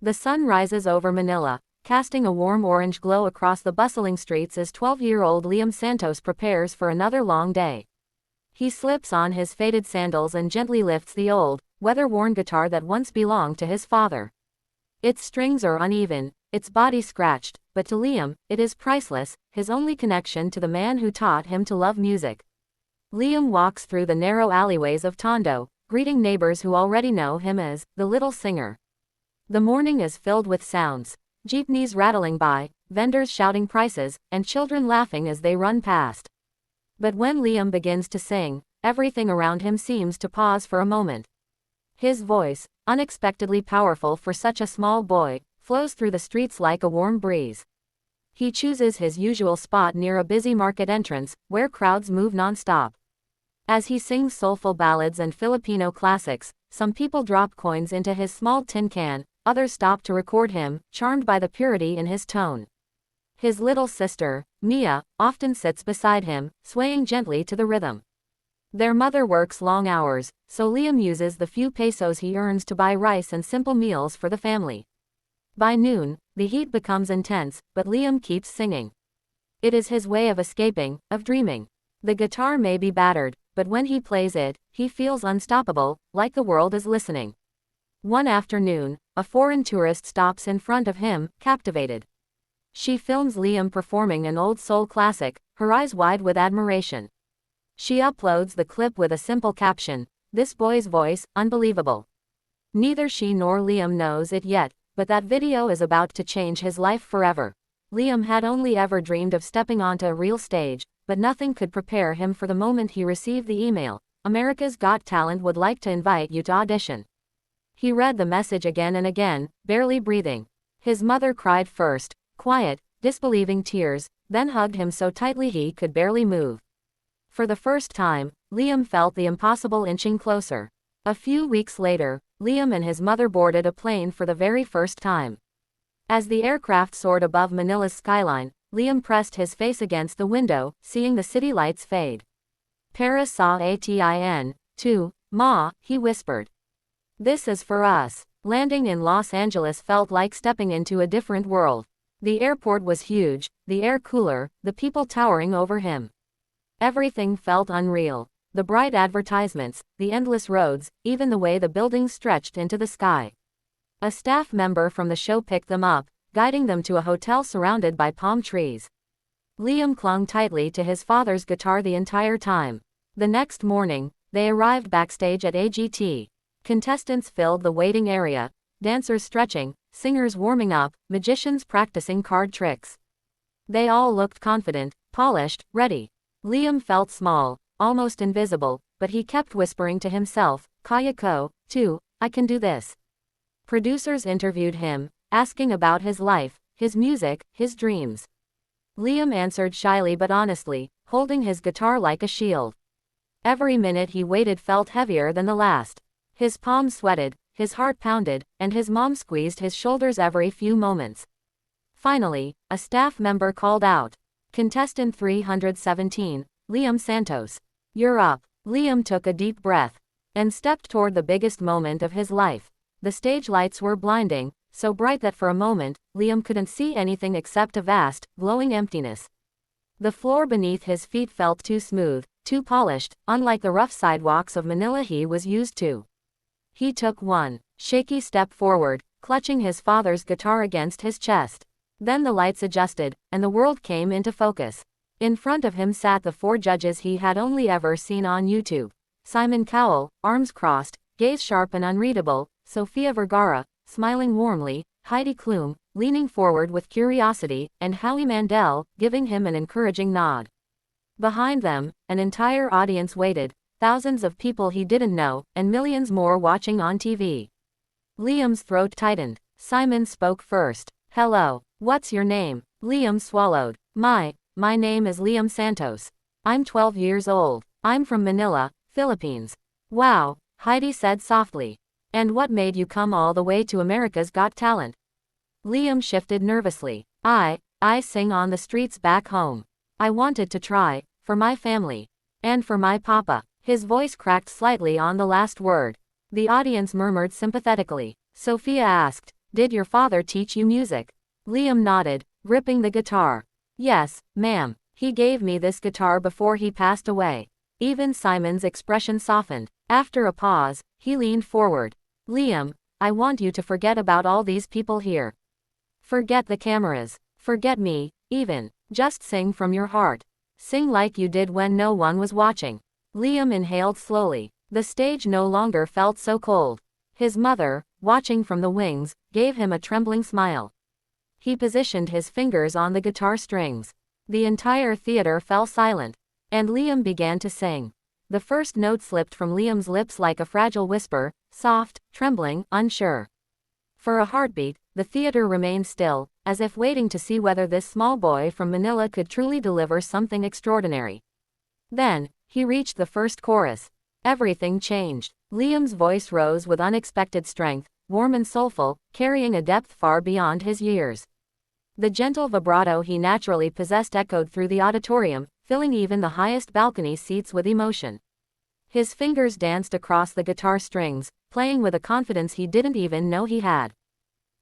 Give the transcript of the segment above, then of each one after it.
The sun rises over Manila, casting a warm orange glow across the bustling streets as 12-year-old Liam Santos prepares for another long day. He slips on his faded sandals and gently lifts the old, weather-worn guitar that once belonged to his father. Its strings are uneven, its body scratched, but to Liam, it is priceless, his only connection to the man who taught him to love music. Liam walks through the narrow alleyways of Tondo, greeting neighbors who already know him as the Little Singer. The morning is filled with sounds, jeepneys rattling by, vendors shouting prices, and children laughing as they run past. But when Liam begins to sing, everything around him seems to pause for a moment. His voice, unexpectedly powerful for such a small boy, flows through the streets like a warm breeze. He chooses his usual spot near a busy market entrance, where crowds move non-stop. As he sings soulful ballads and Filipino classics, some people drop coins into his small tin can, others stop to record him, charmed by the purity in his tone. His little sister, Mia, often sits beside him, swaying gently to the rhythm. Their mother works long hours, so Liam uses the few pesos he earns to buy rice and simple meals for the family. By noon, the heat becomes intense, but Liam keeps singing. It is his way of escaping, of dreaming. The guitar may be battered, but when he plays it, he feels unstoppable, like the world is listening. One afternoon, a foreign tourist stops in front of him, captivated. She films Liam performing an old soul classic, her eyes wide with admiration. She uploads the clip with a simple caption, "This boy's voice, unbelievable." Neither she nor Liam knows it yet, but that video is about to change his life forever. Liam had only ever dreamed of stepping onto a real stage, but nothing could prepare him for the moment he received the email, "America's Got Talent would like to invite you to audition." He read the message again and again, barely breathing. His mother cried first, quiet, disbelieving tears, then hugged him so tightly he could barely move. For the first time, Liam felt the impossible inching closer. A few weeks later, Liam and his mother boarded a plane for the very first time. As the aircraft soared above Manila's skyline, Liam pressed his face against the window, seeing the city lights fade. "Paris saw ATIN, too, Ma," he whispered. "This is for us." Landing in Los Angeles felt like stepping into a different world. The airport was huge, the air cooler, the people towering over him. Everything felt unreal. The bright advertisements, the endless roads, even the way the buildings stretched into the sky. A staff member from the show picked them up, guiding them to a hotel surrounded by palm trees. Liam clung tightly to his father's guitar the entire time. The next morning, they arrived backstage at AGT. Contestants filled the waiting area, dancers stretching, singers warming up, magicians practicing card tricks. They all looked confident, polished, ready. Liam felt small, almost invisible, but he kept whispering to himself, "Kaya ko, too, I can do this." Producers interviewed him, asking about his life, his music, his dreams. Liam answered shyly but honestly, holding his guitar like a shield. Every minute he waited felt heavier than the last. His palms sweated, his heart pounded, and his mom squeezed his shoulders every few moments. Finally, a staff member called out, "Contestant 317, Liam Santos. You're up." Liam took a deep breath and stepped toward the biggest moment of his life. The stage lights were blinding, so bright that for a moment, Liam couldn't see anything except a vast, glowing emptiness. The floor beneath his feet felt too smooth, too polished, unlike the rough sidewalks of Manila he was used to. He took one shaky step forward, clutching his father's guitar against his chest. Then the lights adjusted, and the world came into focus. In front of him sat the four judges he had only ever seen on YouTube. Simon Cowell, arms crossed, gaze sharp and unreadable, Sofia Vergara, smiling warmly, Heidi Klum, leaning forward with curiosity, and Howie Mandel, giving him an encouraging nod. Behind them, an entire audience waited, thousands of people he didn't know, and millions more watching on TV. Liam's throat tightened. Simon spoke first. "Hello. What's your name?" Liam swallowed. My name is Liam Santos. I'm 12 years old. I'm from Manila, Philippines." "Wow," Heidi said softly. "And what made you come all the way to America's Got Talent?" Liam shifted nervously. I sing on the streets back home. I wanted to try, for my family. And for my papa." His voice cracked slightly on the last word. The audience murmured sympathetically. Sophia asked, Did your father teach you music? Liam nodded, gripping the guitar. Yes, ma'am. He gave me this guitar before he passed away. Even Simon's expression softened. After a pause, he leaned forward. Liam, I want you to forget about all these people here. Forget the cameras. Forget me, even. Just sing from your heart. Sing like you did when no one was watching. Liam inhaled slowly. The stage no longer felt so cold. His mother, watching from the wings, gave him a trembling smile. He positioned his fingers on the guitar strings. The entire theater fell silent. And Liam began to sing. The first note slipped from Liam's lips like a fragile whisper, soft, trembling, unsure. For a heartbeat, the theater remained still, as if waiting to see whether this small boy from Manila could truly deliver something extraordinary. Then, he reached the first chorus. Everything changed. Liam's voice rose with unexpected strength, warm and soulful, carrying a depth far beyond his years. The gentle vibrato he naturally possessed echoed through the auditorium, filling even the highest balcony seats with emotion. His fingers danced across the guitar strings, playing with a confidence he didn't even know he had.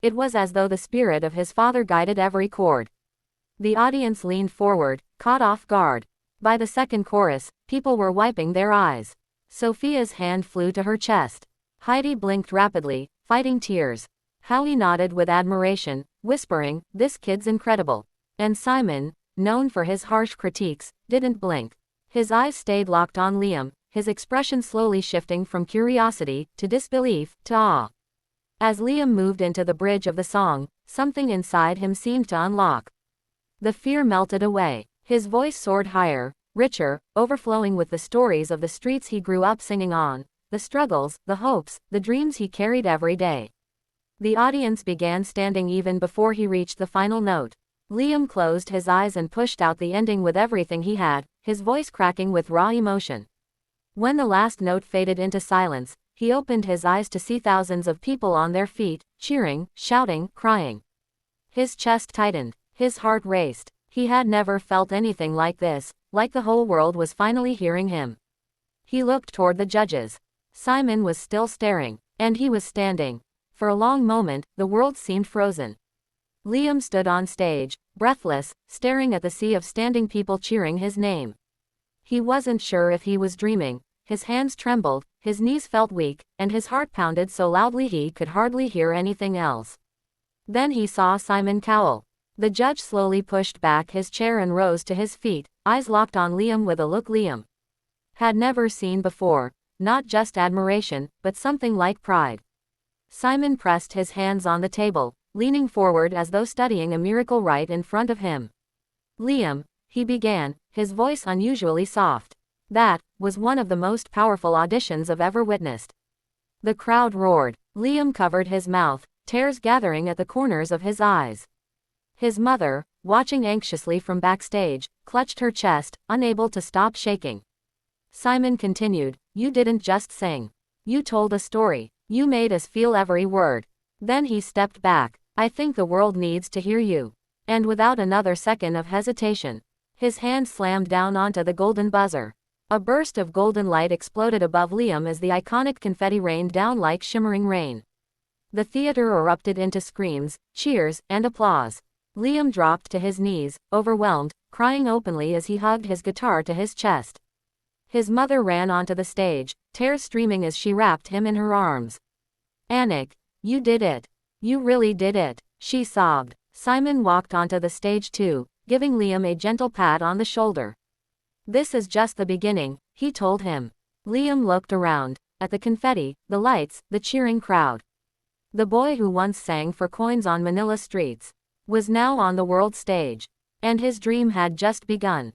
It was as though the spirit of his father guided every chord. The audience leaned forward, caught off guard. By the second chorus, people were wiping their eyes. Sophia's hand flew to her chest. Heidi blinked rapidly, fighting tears. Howie nodded with admiration, whispering, "This kid's incredible." And Simon, known for his harsh critiques, didn't blink. His eyes stayed locked on Liam, his expression slowly shifting from curiosity, to disbelief, to awe. As Liam moved into the bridge of the song, something inside him seemed to unlock. The fear melted away. His voice soared higher, richer, overflowing with the stories of the streets he grew up singing on, the struggles, the hopes, the dreams he carried every day. The audience began standing even before he reached the final note. Liam closed his eyes and pushed out the ending with everything he had, his voice cracking with raw emotion. When the last note faded into silence, he opened his eyes to see thousands of people on their feet, cheering, shouting, crying. His chest tightened. His heart raced. He had never felt anything like this, like the whole world was finally hearing him. He looked toward the judges. Simon was still staring, and he was standing. For a long moment, the world seemed frozen. Liam stood on stage, breathless, staring at the sea of standing people cheering his name. He wasn't sure if he was dreaming. His hands trembled, his knees felt weak, and his heart pounded so loudly he could hardly hear anything else. Then he saw Simon Cowell. The judge slowly pushed back his chair and rose to his feet, eyes locked on Liam with a look Liam had never seen before, not just admiration, but something like pride. Simon pressed his hands on the table, leaning forward as though studying a miracle right in front of him. Liam, he began, his voice unusually soft. That was one of the most powerful auditions I've ever witnessed. The crowd roared. Liam covered his mouth, tears gathering at the corners of his eyes. His mother, watching anxiously from backstage, clutched her chest, unable to stop shaking. Simon continued, "You didn't just sing. You told a story. You made us feel every word." Then he stepped back. "I think the world needs to hear you." And without another second of hesitation, his hand slammed down onto the golden buzzer. A burst of golden light exploded above Liam as the iconic confetti rained down like shimmering rain. The theater erupted into screams, cheers, and applause. Liam dropped to his knees, overwhelmed, crying openly as he hugged his guitar to his chest. His mother ran onto the stage, tears streaming as she wrapped him in her arms. "Anik, you did it. You really did it," she sobbed. Simon walked onto the stage too, giving Liam a gentle pat on the shoulder. "This is just the beginning," he told him. Liam looked around, at the confetti, the lights, the cheering crowd. The boy who once sang for coins on Manila streets was now on the world stage. And his dream had just begun.